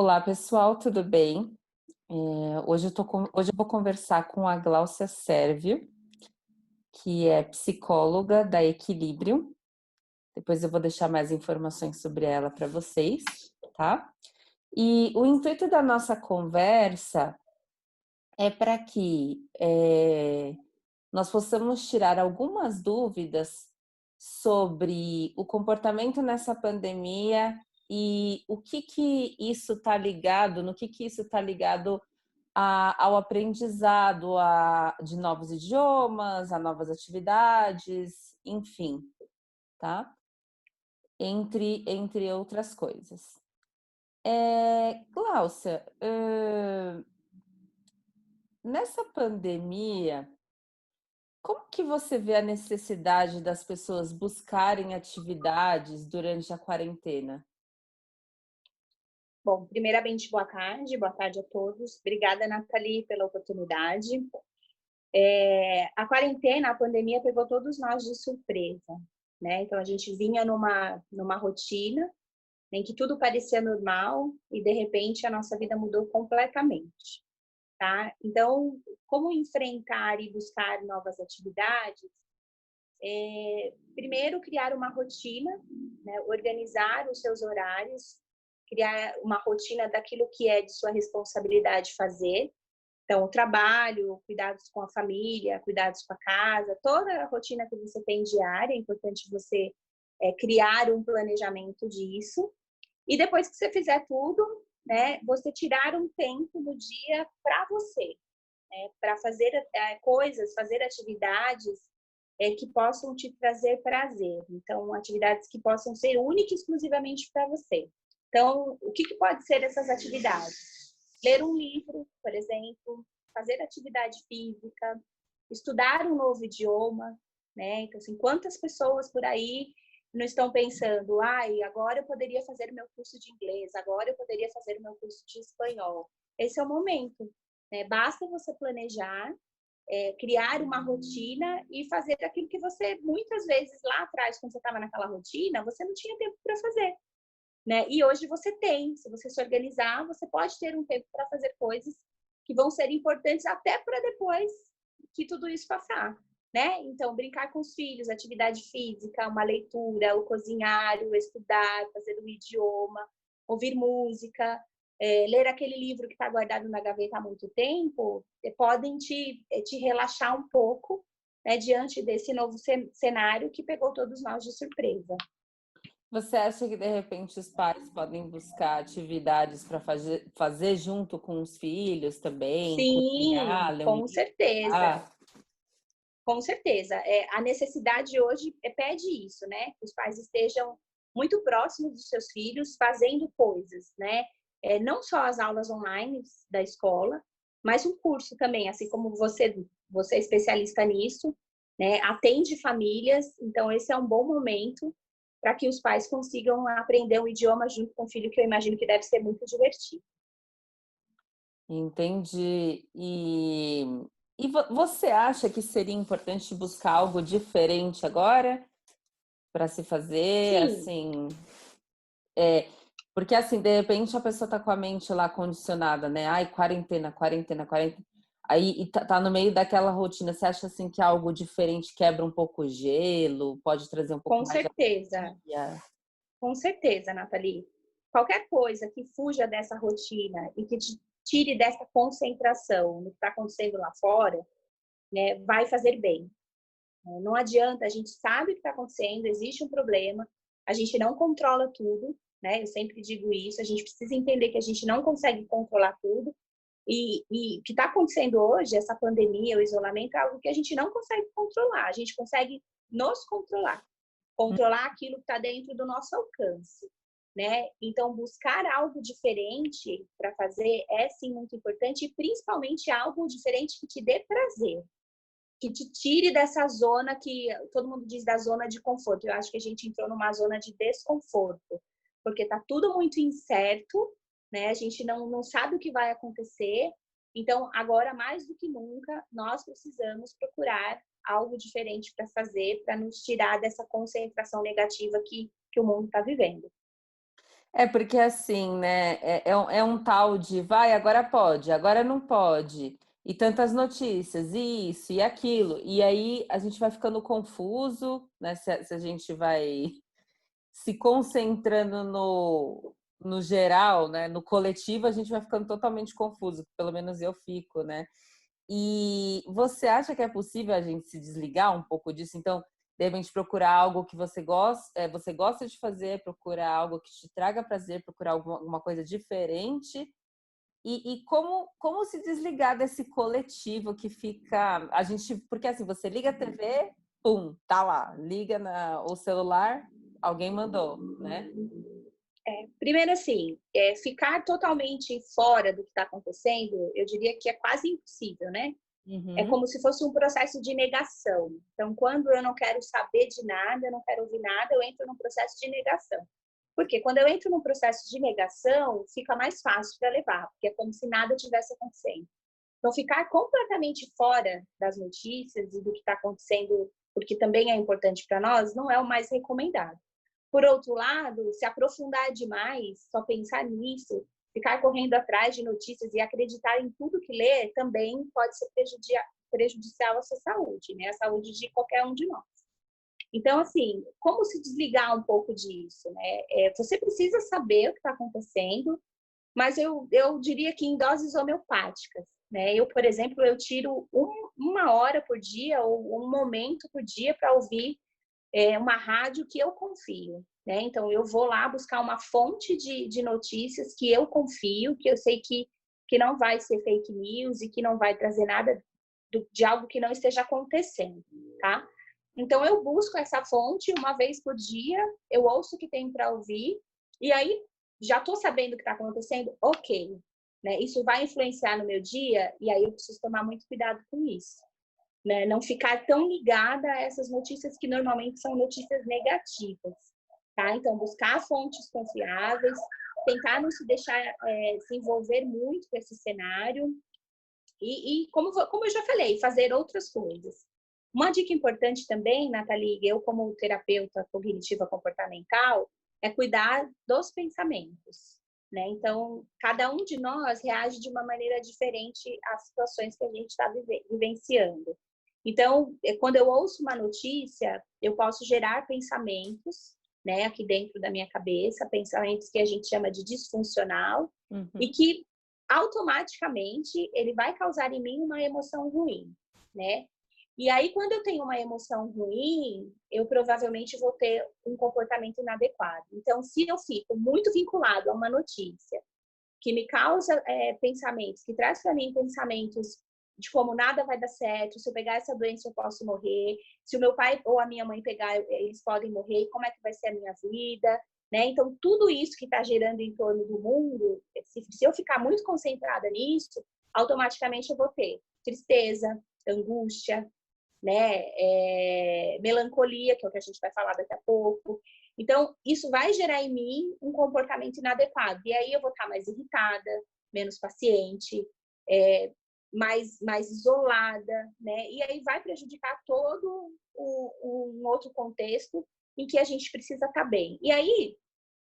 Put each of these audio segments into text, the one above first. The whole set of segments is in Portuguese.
Olá, pessoal, tudo bem? Hoje eu vou conversar com a Gláucia Sérvio, que é psicóloga da Equilíbrio. Depois eu vou deixar mais informações sobre ela para vocês, tá? E o intuito da nossa conversa é para que nós possamos tirar algumas dúvidas sobre o comportamento nessa pandemia e o que que isso está ligado, no que isso está ligado ao aprendizado de novos idiomas, a novas atividades, enfim, tá? Entre outras coisas. Gláucia, nessa pandemia, como que você vê a necessidade das pessoas buscarem atividades durante a quarentena? Bom, primeiramente, boa tarde a todos. Obrigada, Nathalie, pela oportunidade. A quarentena, a pandemia pegou todos nós de surpresa, né? Então, a gente vinha numa rotina em que tudo parecia normal e, de repente, a nossa vida mudou completamente, tá? Então, como enfrentar e buscar novas atividades? Primeiro, criar uma rotina, né? Organizar os seus horários, criar uma rotina daquilo que é de sua responsabilidade fazer. Então, o trabalho, cuidados com a família, cuidados com a casa, toda a rotina que você tem diária, é importante você criar um planejamento disso. E depois que você fizer tudo, né, você tirar um tempo do dia para você, né, para fazer coisas, fazer atividades que possam te trazer prazer. Então, atividades que possam ser únicas e exclusivamente para você. Então, o que pode ser essas atividades? Ler um livro, por exemplo, fazer atividade física, estudar um novo idioma, né? Então, assim, quantas pessoas por aí não estão pensando, agora eu poderia fazer o meu curso de inglês, agora eu poderia fazer o meu curso de espanhol. Esse é o momento, né? Basta você planejar, criar uma rotina e fazer aquilo que você, muitas vezes, lá atrás, quando você estava naquela rotina, você não tinha tempo para fazer, né? E hoje você tem. Se você se organizar, você pode ter um tempo para fazer coisas que vão ser importantes até para depois que tudo isso passar, né? Então, brincar com os filhos, atividade física, uma leitura, o cozinhar, o estudar, fazer o idioma, ouvir música, ler aquele livro que está guardado na gaveta há muito tempo, podem te relaxar um pouco, né, diante desse novo cenário que pegou todos nós de surpresa. Você acha que de repente os pais podem buscar atividades para fazer junto com os filhos também, cozinhar, Sim, ler um com livro? certeza. Ah, Com certeza. A necessidade hoje pede isso, né? Que os pais estejam muito próximos dos seus filhos, fazendo coisas, né? Não só as aulas online da escola, mas um curso também, assim como você é especialista nisso, né? Atende famílias, então esse é um bom momento para que os pais consigam aprender um idioma junto com o filho, que eu imagino que deve ser muito divertido. entendi. Você acha que seria importante buscar algo diferente agora para se fazer, Sim, assim, é, porque assim, de repente a pessoa tá com a mente lá condicionada, né? Ai, quarentena, quarentena, quarentena. Aí e tá no meio daquela rotina. Você acha assim que algo diferente quebra um pouco o gelo, pode trazer um pouco com mais de certeza. alegria? Com certeza, Nathalie. Qualquer coisa que fuja dessa rotina e que te tire dessa concentração no que está acontecendo lá fora, né, vai fazer bem. Não adianta, a gente sabe o que está acontecendo, existe um problema, a gente não controla tudo, né? Eu sempre digo isso, a gente precisa entender que a gente não consegue controlar tudo. E o que está acontecendo hoje, essa pandemia, o isolamento, é algo que a gente não consegue controlar, a gente consegue nos controlar, controlar aquilo que está dentro do nosso alcance, né? Então, buscar algo diferente para fazer é sim muito importante, e principalmente algo diferente que te dê prazer, que te tire dessa zona que todo mundo diz da zona de conforto. Eu acho que a gente entrou numa zona de desconforto, porque está tudo muito incerto, né? A gente não sabe o que vai acontecer. Então, agora mais do que nunca, nós precisamos procurar algo diferente para fazer, para nos tirar dessa concentração negativa que o mundo está vivendo. É porque assim, né? É um tal de vai, agora pode, agora não pode. E tantas notícias, e isso e aquilo. E aí a gente vai ficando confuso, né? Se a gente vai se concentrando no geral, né? No coletivo, a gente vai ficando totalmente confuso. Pelo menos eu fico, né? E você acha que é possível a gente se desligar um pouco disso? Então, de repente, procurar algo que você gosta de fazer, procurar algo que te traga prazer, procurar alguma coisa diferente. E como se desligar desse coletivo que fica. A gente, porque assim, você liga a TV, pum, tá lá. Liga o celular, alguém mandou, né? Primeiro, assim, ficar totalmente fora do que está acontecendo, eu diria que é quase impossível, né? É Uhum, como se fosse um processo de negação. Então, quando eu não quero saber de nada, eu não quero ouvir nada, eu entro num processo de negação. Porque quando eu entro num processo de negação, fica mais fácil para levar, porque é como se nada tivesse acontecendo. Então, ficar completamente fora das notícias e do que está acontecendo, porque também é importante para nós, não é o mais recomendado. Por outro lado, se aprofundar demais, só pensar nisso, ficar correndo atrás de notícias e acreditar em tudo que lê, também pode ser prejudicial à sua saúde, né? A saúde de qualquer um de nós. Então, assim, como se desligar um pouco disso, né? Você precisa saber o que está acontecendo, mas eu diria que em doses homeopáticas, né? Eu, por exemplo, eu tiro uma hora por dia ou um momento por dia para ouvir uma rádio que eu confio, né? Então, eu vou lá buscar uma fonte de notícias que eu confio, que eu sei que não vai ser fake news e que não vai trazer nada de algo que não esteja acontecendo, tá? Então, eu busco essa fonte uma vez por dia, eu ouço o que tem para ouvir, e aí já estou sabendo o que está acontecendo, ok. Né? Isso vai influenciar no meu dia, e aí eu preciso tomar muito cuidado com isso. Né? Não ficar tão ligada a essas notícias que normalmente são notícias negativas. Tá? Então, buscar fontes confiáveis, tentar não se deixar se envolver muito com esse cenário e como eu já falei, fazer outras coisas. Uma dica importante também, Nathalie, eu como terapeuta cognitiva comportamental, é cuidar dos pensamentos. Né? Então, cada um de nós reage de uma maneira diferente às situações que a gente está vivenciando. Então, quando eu ouço uma notícia, eu posso gerar pensamentos, né, aqui dentro da minha cabeça, pensamentos que a gente chama de disfuncional, e uhum. que automaticamente ele vai causar em mim uma emoção ruim, né? E aí, quando eu tenho uma emoção ruim, eu provavelmente vou ter um comportamento inadequado. Então, se eu fico muito vinculado a uma notícia que me causa pensamentos, que traz para mim pensamentos de como nada vai dar certo, se eu pegar essa doença eu posso morrer, se o meu pai ou a minha mãe pegar, eles podem morrer, como é que vai ser a minha vida, né? Então, tudo isso que está gerando em torno do mundo, se eu ficar muito concentrada nisso, automaticamente eu vou ter tristeza, angústia, né? Melancolia, que é o que a gente vai falar daqui a pouco. Então, isso vai gerar em mim um comportamento inadequado. E aí eu vou estar mais irritada, menos paciente, mais isolada, né? E aí vai prejudicar todo um outro contexto em que a gente precisa estar bem. E aí,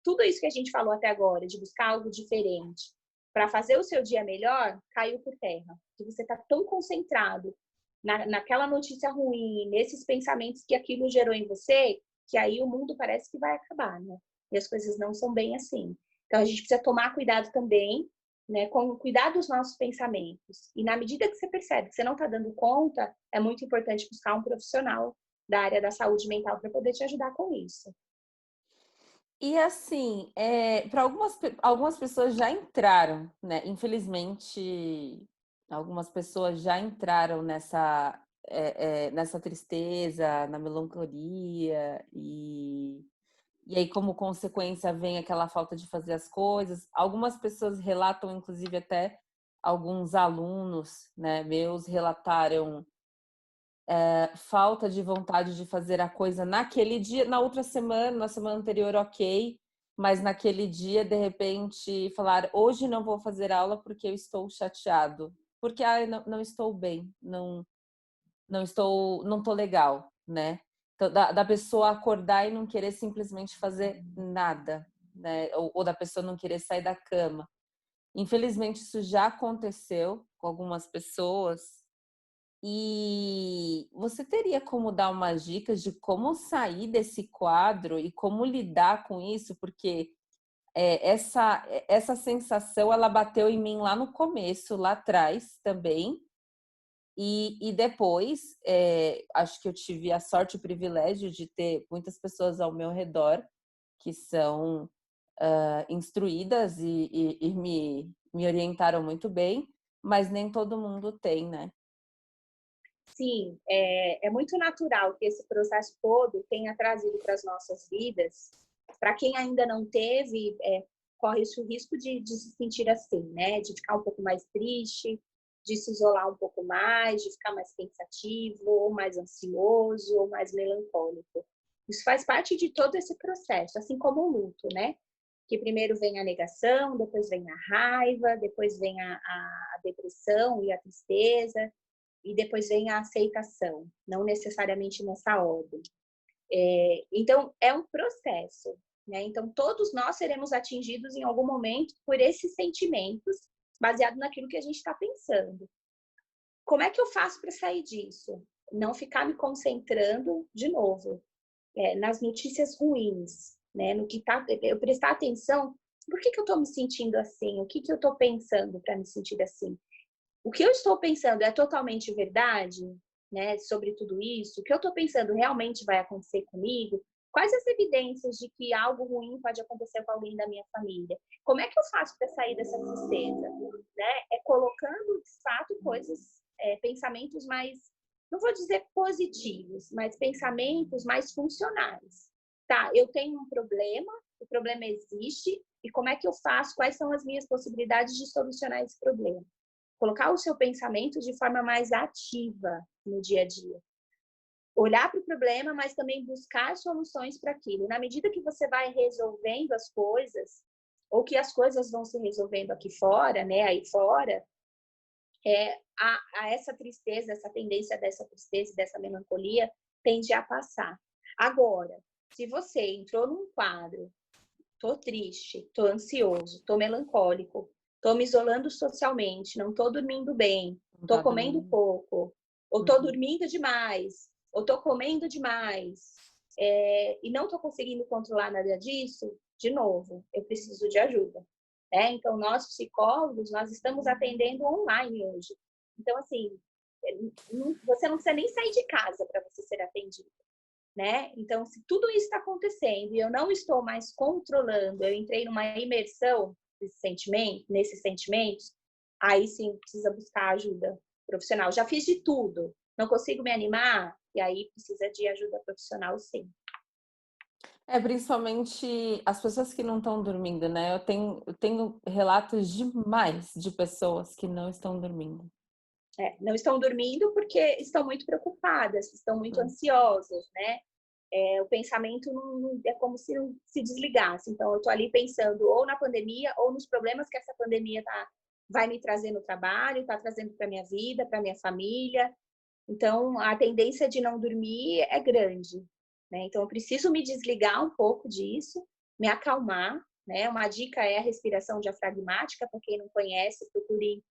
tudo isso que a gente falou até agora, de buscar algo diferente para fazer o seu dia melhor, caiu por terra. Porque você está tão concentrado naquela notícia ruim, nesses pensamentos que aquilo gerou em você, que aí o mundo parece que vai acabar, né? E as coisas não são bem assim. Então a gente precisa tomar cuidado também, né, com cuidar dos nossos pensamentos. E na medida que você percebe que você não está dando conta, é muito importante buscar um profissional da área da saúde mental para poder te ajudar com isso. E assim, para algumas pessoas já entraram, né? Infelizmente, algumas pessoas já entraram nessa tristeza, na melancolia, e aí, como consequência, vem aquela falta de fazer as coisas. Algumas pessoas relatam, inclusive, até alguns alunos, né, meus relataram falta de vontade de fazer a coisa naquele dia, na outra semana, na semana anterior, ok, mas naquele dia, de repente, falar: hoje não vou fazer aula porque eu estou chateado, porque não estou bem, não estou legal, né? Então, da pessoa acordar e não querer simplesmente fazer nada. né? Ou da pessoa não querer sair da cama. Infelizmente, isso já aconteceu com algumas pessoas. E você teria como dar umas dicas de como sair desse quadro e como lidar com isso? Porque essa sensação, ela bateu em mim lá no começo, lá atrás também. E depois, acho que eu tive a sorte e o privilégio de ter muitas pessoas ao meu redor que são instruídas e me orientaram muito bem, mas nem todo mundo tem, né? Sim, é muito natural que esse processo todo tenha trazido para as nossas vidas. Para quem ainda não teve, corre o risco de se sentir assim, né? De ficar um pouco mais triste, de se isolar um pouco mais, de ficar mais pensativo, ou mais ansioso, ou mais melancólico. Isso faz parte de todo esse processo, assim como o luto, né? Que primeiro vem a negação, depois vem a raiva, depois vem a depressão e a tristeza, e depois vem a aceitação, não necessariamente nessa ordem. Então, é um processo, né? Então, todos nós seremos atingidos em algum momento por esses sentimentos, baseado naquilo que a gente está pensando. Como é que eu faço para sair disso? Não ficar me concentrando, de novo, nas notícias ruins, né? No que tá, eu prestar atenção, por que eu estou me sentindo assim? O que eu estou pensando para me sentir assim? O que eu estou pensando é totalmente verdade, né, sobre tudo isso? O que eu estou pensando realmente vai acontecer comigo? Quais as evidências de que algo ruim pode acontecer com alguém da minha família? Como é que eu faço para sair dessa tristeza? Né? É colocando, de fato, coisas, pensamentos mais, não vou dizer positivos, mas pensamentos mais funcionais. Tá, eu tenho um problema, o problema existe, e como é que eu faço? Quais são as minhas possibilidades de solucionar esse problema? Colocar o seu pensamento de forma mais ativa no dia a dia. Olhar para o problema, mas também buscar soluções para aquilo. Na medida que você vai resolvendo as coisas, ou que as coisas vão se resolvendo aqui fora, né, aí fora, a essa tristeza, essa tendência dessa tristeza, dessa melancolia, tende a passar. Agora, se você entrou num quadro, tô triste, tô ansioso, tô melancólico, tô me isolando socialmente, não tô dormindo bem, Não tô tá comendo dormindo. pouco, ou tô Uhum. dormindo demais, ou tô comendo demais, e não tô conseguindo controlar nada disso, de novo, eu preciso de ajuda. Né? Então, nós psicólogos, nós estamos atendendo online hoje. Então, assim, você não precisa nem sair de casa para você ser atendido. Né? Então, se tudo isso está acontecendo e eu não estou mais controlando, eu entrei numa imersão nesses sentimentos, aí sim precisa buscar ajuda profissional. Já fiz de tudo, não consigo me animar, e aí precisa de ajuda profissional, sim. Principalmente as pessoas que não estão dormindo, né? Eu tenho relatos demais de pessoas que não estão dormindo. Não estão dormindo porque estão muito preocupadas, estão muito Hum. ansiosas, né? O pensamento não, é como se não se desligasse. Então, eu estou ali pensando ou na pandemia ou nos problemas que essa pandemia vai me trazer no trabalho, está trazendo para minha vida, para minha família. Então, a tendência de não dormir é grande. Né? Então, eu preciso me desligar um pouco disso, me acalmar. Né? Uma dica é a respiração diafragmática, para quem não conhece, procure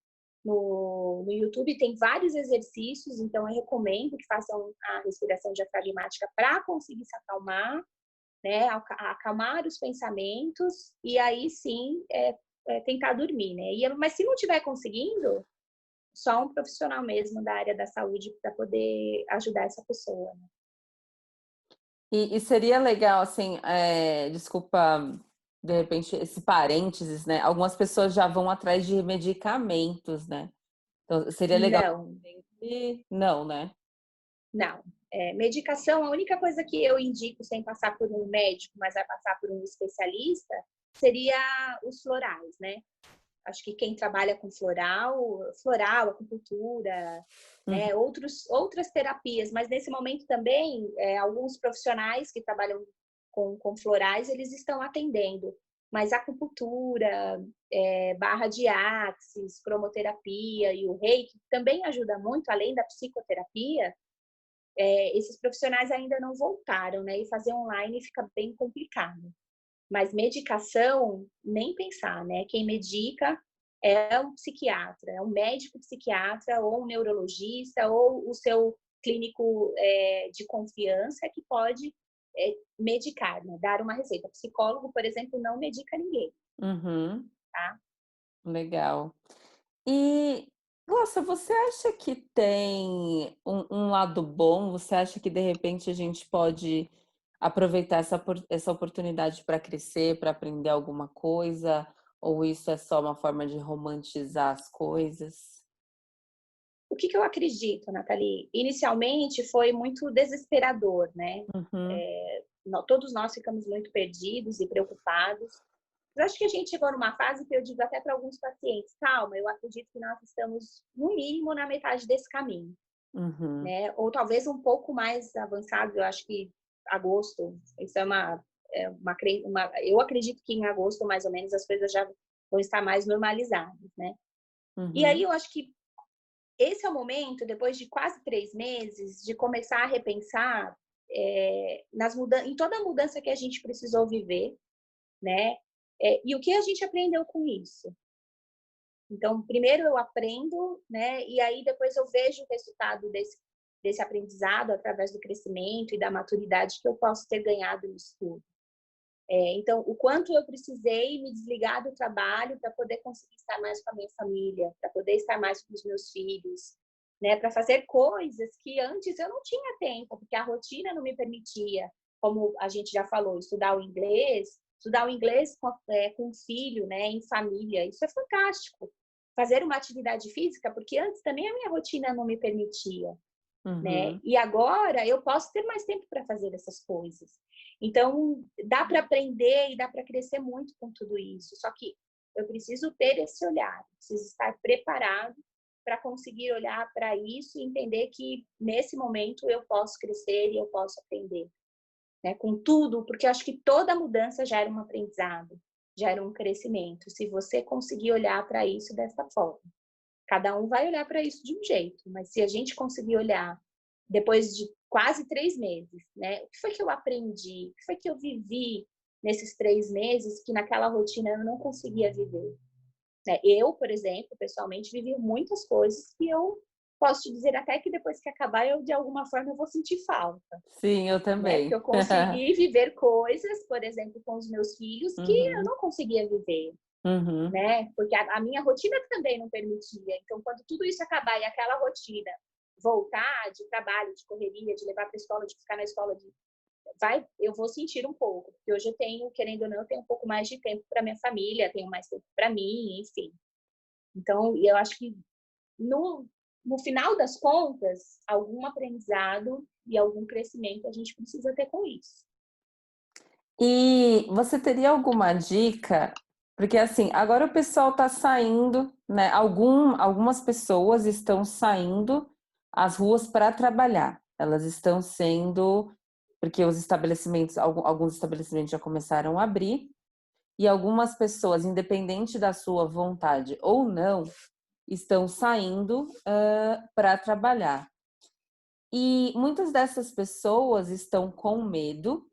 no YouTube, tem vários exercícios, então eu recomendo que façam a respiração diafragmática para conseguir se acalmar, né? Acalmar os pensamentos e aí sim tentar dormir, né? Mas se não estiver conseguindo, só um profissional mesmo da área da saúde para poder ajudar essa pessoa. Né? E seria legal, assim, desculpa, de repente, esse parênteses, né? Algumas pessoas já vão atrás de medicamentos, né? Então, seria legal. Não, Não, né? não. Medicação, a única coisa que eu indico sem passar por um médico, mas vai passar por um especialista, seria os florais, né? Acho que quem trabalha com floral, acupuntura, né, Uhum. outras terapias, mas nesse momento também, alguns profissionais que trabalham com florais, eles estão atendendo. Mas acupuntura, barra de axis, cromoterapia e o reiki também ajuda muito, além da psicoterapia, esses profissionais ainda não voltaram, né? E fazer online fica bem complicado. Mas medicação, nem pensar, né? Quem medica é um psiquiatra, é um médico psiquiatra ou um neurologista ou o seu clínico de confiança que pode medicar, né? Dar uma receita. Psicólogo, por exemplo, não medica ninguém, Uhum. tá? Legal. E, nossa, você acha que tem um lado bom? Você acha que de repente a gente pode aproveitar essa oportunidade para crescer, para aprender alguma coisa? Ou isso é só uma forma de romantizar as coisas? O que eu acredito, Nathalie? Inicialmente foi muito desesperador, né? Uhum, Todos nós ficamos muito perdidos e preocupados. Eu acho que a gente chegou numa fase que eu digo até para alguns pacientes, calma, eu acredito que nós estamos, no mínimo, na metade desse caminho, uhum, né? Ou talvez um pouco mais avançado, eu acho que agosto, isso eu acredito que em agosto, mais ou menos, as coisas já vão estar mais normalizadas, né? E aí uhum, eu acho que esse é o momento, depois de quase 3 meses, de começar a repensar em toda a mudança que a gente precisou viver, né? E o que a gente aprendeu com isso? Então, primeiro eu aprendo, né? E aí depois eu vejo o resultado desse aprendizado através do crescimento e da maturidade que eu posso ter ganhado no estudo. Então, o quanto eu precisei me desligar do trabalho para poder conseguir estar mais com a minha família, para poder estar mais com os meus filhos, né? Para fazer coisas que antes eu não tinha tempo, porque a rotina não me permitia, como a gente já falou, estudar o inglês com um filho, né? Em família, isso é fantástico. Fazer uma atividade física, porque antes também a minha rotina não me permitia, né? uhum. E agora eu posso ter mais tempo para fazer essas coisas. Então, dá para aprender e dá para crescer muito com tudo isso. Só que eu preciso ter esse olhar, preciso estar preparado para conseguir olhar para isso e entender que nesse momento eu posso crescer e eu posso aprender, né? Com tudo, porque eu acho que toda mudança gera um aprendizado, gera um crescimento. Se você conseguir olhar para isso dessa forma. Cada um vai olhar para isso de um jeito, mas se a gente conseguir olhar depois de quase 3 meses, né? O que foi que eu aprendi? O que foi que eu vivi nesses 3 meses que naquela rotina eu não conseguia viver? Né? Eu, por exemplo, pessoalmente, vivi muitas coisas que eu posso te dizer até que depois que acabar, eu de alguma forma eu vou sentir falta, Sim, eu né? Porque também. eu consegui viver coisas, por exemplo, com os meus filhos que eu Uhum, não conseguia viver, uhum. né? Porque a minha rotina também não permitia. Então, quando tudo isso acabar e aquela rotina voltar de trabalho, de correria, de levar para a escola, de ficar na escola, eu vou sentir um pouco, porque hoje eu tenho, querendo ou não, eu tenho um pouco mais de tempo para minha família, tenho mais tempo para mim, enfim. Então, eu acho que no final das contas, algum aprendizado e algum crescimento a gente precisa ter com isso. E você teria alguma dica? Porque assim, agora o pessoal está saindo, né? Algumas pessoas estão saindo às ruas para trabalhar. Elas estão sendo, porque os estabelecimentos, alguns estabelecimentos já começaram a abrir, e algumas pessoas, independente da sua vontade ou não, estão saindo para trabalhar. E muitas dessas pessoas estão com medo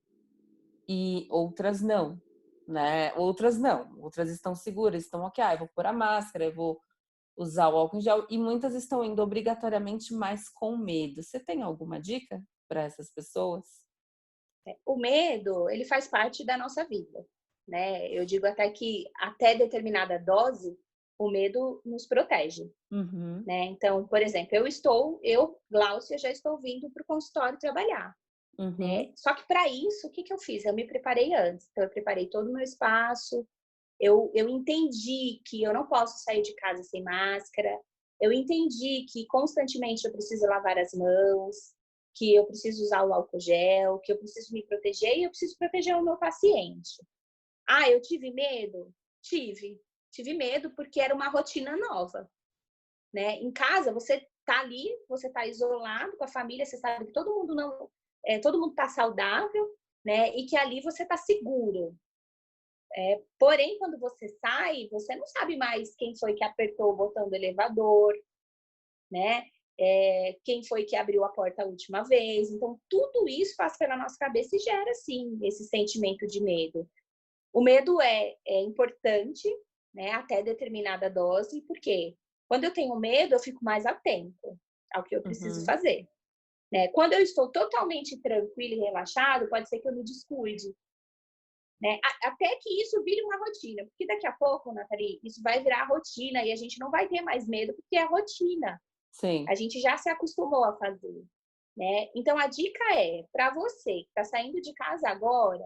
e outras não, né? Outras não, outras estão seguras, estão ok, eu vou pôr a máscara, eu vou usar o álcool em gel, e muitas estão indo obrigatoriamente mais com medo. Você tem alguma dica para essas pessoas? O medo, ele faz parte da nossa vida, né? Eu digo até que até determinada dose, o medo nos protege, Uhum, né? Então, por exemplo, Gláucia, já estou vindo para o consultório trabalhar, né? uhum, Só que para isso, o que eu fiz? Eu me preparei antes. Então, eu preparei todo o meu espaço, eu entendi que eu não posso sair de casa sem máscara, eu entendi que constantemente eu preciso lavar as mãos, que eu preciso usar o álcool gel, que eu preciso me proteger e eu preciso proteger o meu paciente. Ah, eu tive medo? Tive. Tive medo porque era uma rotina nova, né? Em casa, você tá ali, você tá isolado com a família, você sabe que todo mundo tá saudável, né? E que ali você tá seguro. Porém, quando você sai, você não sabe mais quem foi que apertou o botão do elevador, né? Quem foi que abriu a porta a última vez. Então, tudo isso passa pela nossa cabeça e gera, sim, esse sentimento de medo. O medo é importante, né, até determinada dose, porque quando eu tenho medo, eu fico mais atento ao que eu preciso Uhum. fazer, né? Quando eu estou totalmente tranquilo e relaxado, pode ser que eu me descuide, né? Até que isso vire uma rotina, porque daqui a pouco, Nathalie, isso vai virar rotina e a gente não vai ter mais medo, porque é rotina. A Sim. gente já se acostumou a fazer, né? Então a dica é, para você que está saindo de casa agora,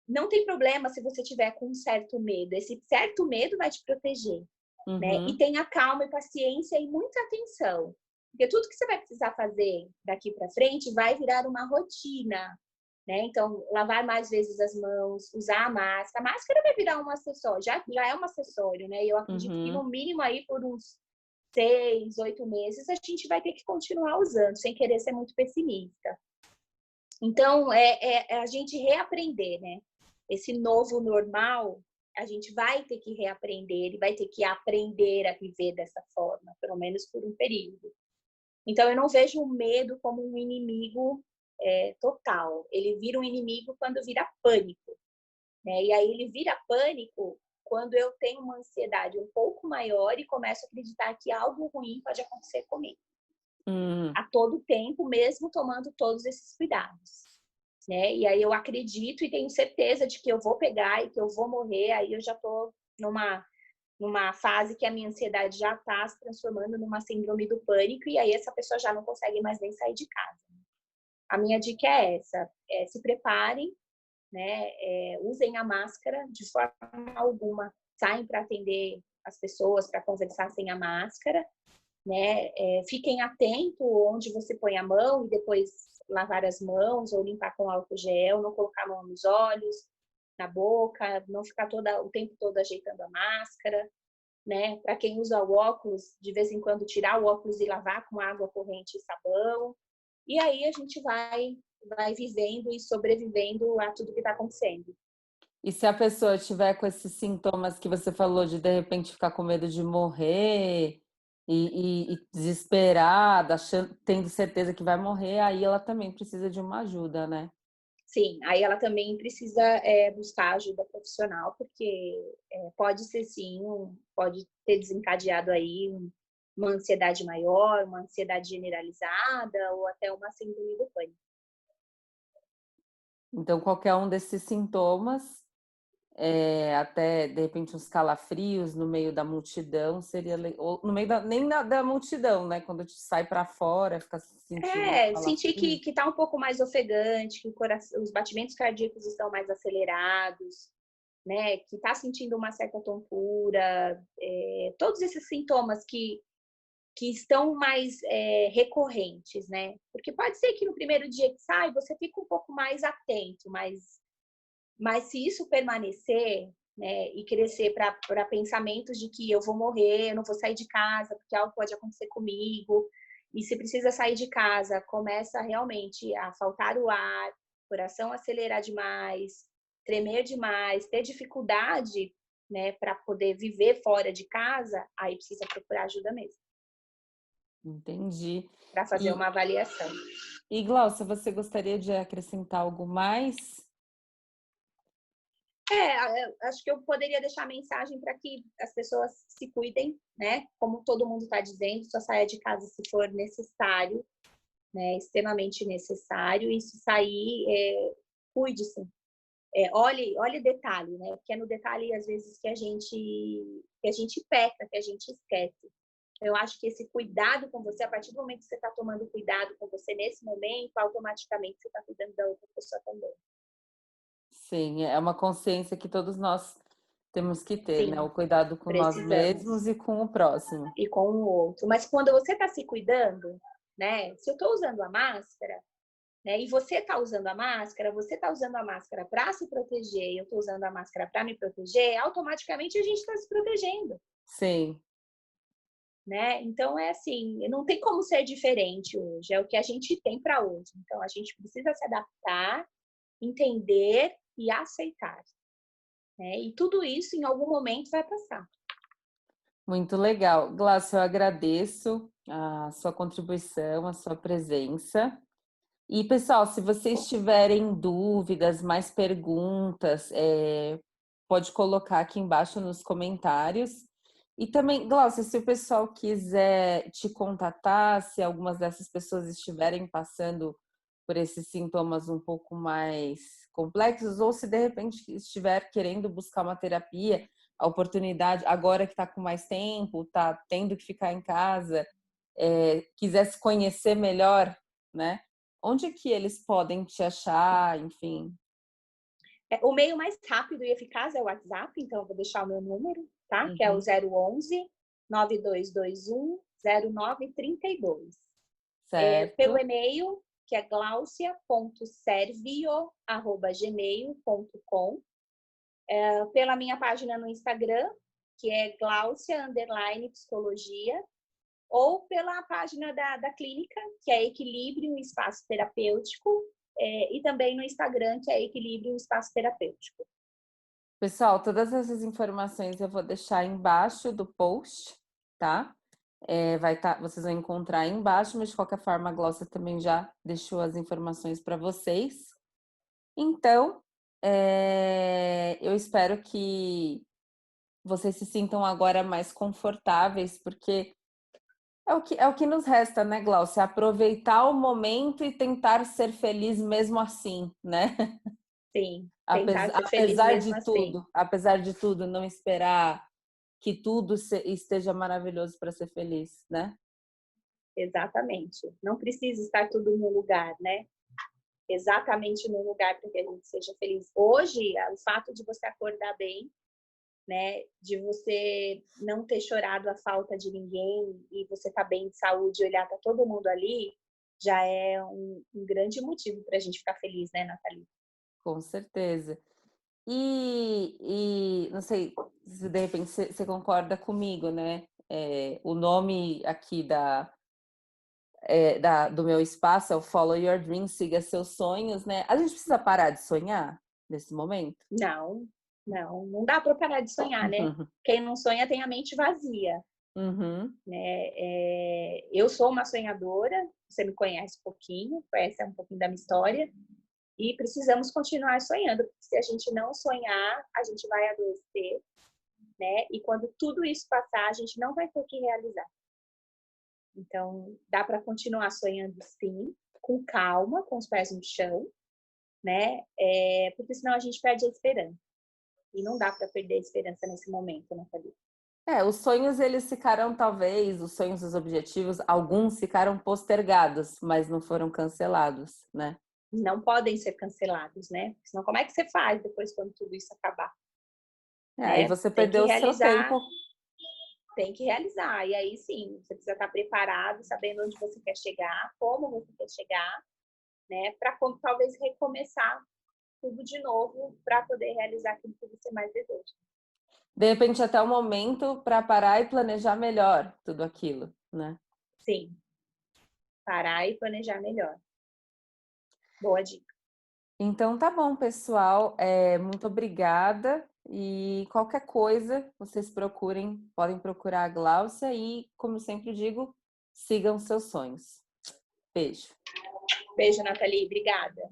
não tem problema se você tiver com um certo medo. Esse certo medo vai te proteger, né? E Uhum. tenha calma e paciência e muita atenção. Porque tudo que você vai precisar fazer daqui para frente vai virar uma rotina, né? Então, lavar mais vezes as mãos, usar a máscara. A máscara vai virar um acessório, já é um acessório, né? E eu acredito que no Uhum. mínimo aí por uns 6, 8 meses a gente vai ter que continuar usando, sem querer ser muito pessimista. Então, é a gente reaprender, né? Esse novo normal, a gente vai ter que reaprender, e vai ter que aprender a viver dessa forma, pelo menos por um período. Então, eu não vejo o medo como um inimigo total. Ele vira um inimigo quando vira pânico, né? E aí ele vira pânico quando eu tenho uma ansiedade um pouco maior e começo a acreditar que algo ruim pode acontecer comigo Hum. a todo tempo, mesmo tomando todos esses cuidados, né? E aí eu acredito e tenho certeza de que eu vou pegar e que eu vou morrer, aí eu já tô numa fase que a minha ansiedade já está se transformando numa síndrome do pânico e aí essa pessoa já não consegue mais nem sair de casa. A minha dica é essa, se preparem, né? Usem a máscara de forma alguma, saem para atender as pessoas, para conversar sem a máscara, né? Fiquem atentos onde você põe a mão e depois lavar as mãos ou limpar com álcool gel, não colocar a mão nos olhos, na boca, não ficar o tempo todo ajeitando a máscara, né? Para quem usa o óculos, de vez em quando tirar o óculos e lavar com água corrente e sabão. E aí a gente vai vivendo e sobrevivendo a tudo que está acontecendo. E se a pessoa tiver com esses sintomas que você falou de repente ficar com medo de morrer e desesperada, tendo certeza que vai morrer, aí ela também precisa de uma ajuda, né? Sim, aí ela também precisa buscar ajuda profissional, porque pode ser sim, pode ter desencadeado aí uma ansiedade maior, uma ansiedade generalizada ou até uma síndrome do pânico. Então, qualquer um desses sintomas, até de repente uns calafrios no meio da multidão, ou no meio nem da multidão, né? Quando te sai para fora, fica sentindo uns Sentir calafrios. que tá um pouco mais ofegante, que os batimentos cardíacos estão mais acelerados, né? Que tá sentindo uma certa tontura, todos esses sintomas que estão mais recorrentes, né? Porque pode ser que no primeiro dia que sai você fica um pouco mais atento, mas se isso permanecer, né, e crescer para pensamentos de que eu vou morrer, eu não vou sair de casa porque algo pode acontecer comigo, e se precisa sair de casa, começa realmente a faltar o ar, coração acelerar demais, tremer demais, ter dificuldade, né, para poder viver fora de casa, aí precisa procurar ajuda mesmo, Entendi. para fazer E, uma avaliação. e Glaucia, você gostaria de acrescentar algo mais? Acho que eu poderia deixar a mensagem para que as pessoas se cuidem, né? Como todo mundo está dizendo, só saia de casa se for necessário, né? Extremamente necessário. E se sair, cuide-se. Olhe detalhe, né? Porque é no detalhe, às vezes, que a gente peca, que a gente esquece. Eu acho que esse cuidado com você, a partir do momento que você está tomando cuidado com você nesse momento, automaticamente você está cuidando da outra pessoa também. Sim, é uma consciência que todos nós temos que ter, né? O Sim, cuidado com nós mesmos precisamos. e com o próximo. E com o outro. Mas quando você está se cuidando, né? Se eu estou usando a máscara, né? E você está usando a máscara, você está usando a máscara para se proteger, eu estou usando a máscara para me proteger, automaticamente a gente está se protegendo, Sim, né? Então é assim, não tem como ser diferente hoje, é o que a gente tem para hoje. Então a gente precisa se adaptar, entender e aceitar, né? E tudo isso em algum momento vai passar. muito legal. Glaucia, eu agradeço a sua contribuição, a sua presença. E, pessoal, se vocês tiverem dúvidas, mais perguntas, pode colocar aqui embaixo nos comentários. E também, Glaucia, se o pessoal quiser te contatar, se algumas dessas pessoas estiverem passando por esses sintomas um pouco mais complexos, ou se de repente estiver querendo buscar uma terapia, a oportunidade, agora que está com mais tempo, está tendo que ficar em casa, quiser se conhecer melhor, né? Onde que eles podem te achar, enfim? O meio mais rápido e eficaz é o WhatsApp, então eu vou deixar o meu número, tá? Que é o 011 9221 0932. Pelo Certo. e-mail, que é glaucia.servio@gmail.com. Pela minha página no Instagram, que é Glaucia_Psicologia, ou pela página da clínica, que é Equilíbrio Espaço Terapêutico, e também no Instagram, que é Equilíbrio Espaço Terapêutico. Pessoal, todas essas informações eu vou deixar embaixo do post, tá? Vocês vão encontrar aí embaixo, mas de qualquer forma a Glaucia também já deixou as informações para vocês. Então, eu espero que vocês se sintam agora mais confortáveis, porque é o que nos resta, né, Glaucia? Aproveitar o momento e tentar ser feliz mesmo assim, né? Sim, tentar ser feliz mesmo assim. Apesar de tudo, não esperar que tudo esteja maravilhoso para ser feliz, né? Exatamente. Não precisa estar tudo no lugar, né? Exatamente no lugar para que a gente seja feliz. Hoje, o fato de você acordar bem, né? De você não ter chorado a falta de ninguém e você tá bem de saúde e olhar para todo mundo ali, já é um grande motivo para a gente ficar feliz, né, Nathalie? Com certeza. E não sei se de repente você concorda comigo, né? O nome aqui do meu espaço é o Follow Your Dreams, siga seus sonhos, né? A gente precisa parar de sonhar nesse momento? Não dá para parar de sonhar, né? Quem não sonha tem a mente vazia, Uhum. né? Eu sou uma sonhadora, você me conhece um pouquinho, conhece um pouquinho da minha história, e precisamos continuar sonhando, porque se a gente não sonhar, a gente vai adoecer, né? E quando tudo isso passar, a gente não vai ter o que realizar. Então, dá para continuar sonhando sim, com calma, com os pés no chão, né? Porque senão a gente perde a esperança. E não dá para perder a esperança nesse momento, Nathalie. Os sonhos, eles ficaram, talvez, os sonhos, os objetivos, alguns ficaram postergados, mas não foram cancelados, né? Não podem ser cancelados, né? Senão, como é que você faz depois quando tudo isso acabar? Aí Né? você Tem que perdeu o seu realizar, tempo. tem que realizar. E aí sim, você precisa estar preparado, sabendo onde você quer chegar, como você quer chegar, né? Para talvez recomeçar tudo de novo para poder realizar aquilo que você mais deseja. De repente, até o momento para parar e planejar melhor tudo aquilo, né? Sim, parar e planejar melhor. Boa dica. Então, tá bom, pessoal. Muito obrigada. E qualquer coisa, vocês podem procurar a Gláucia e, como eu sempre digo, sigam seus sonhos. Beijo. Beijo, Nathalie. Obrigada.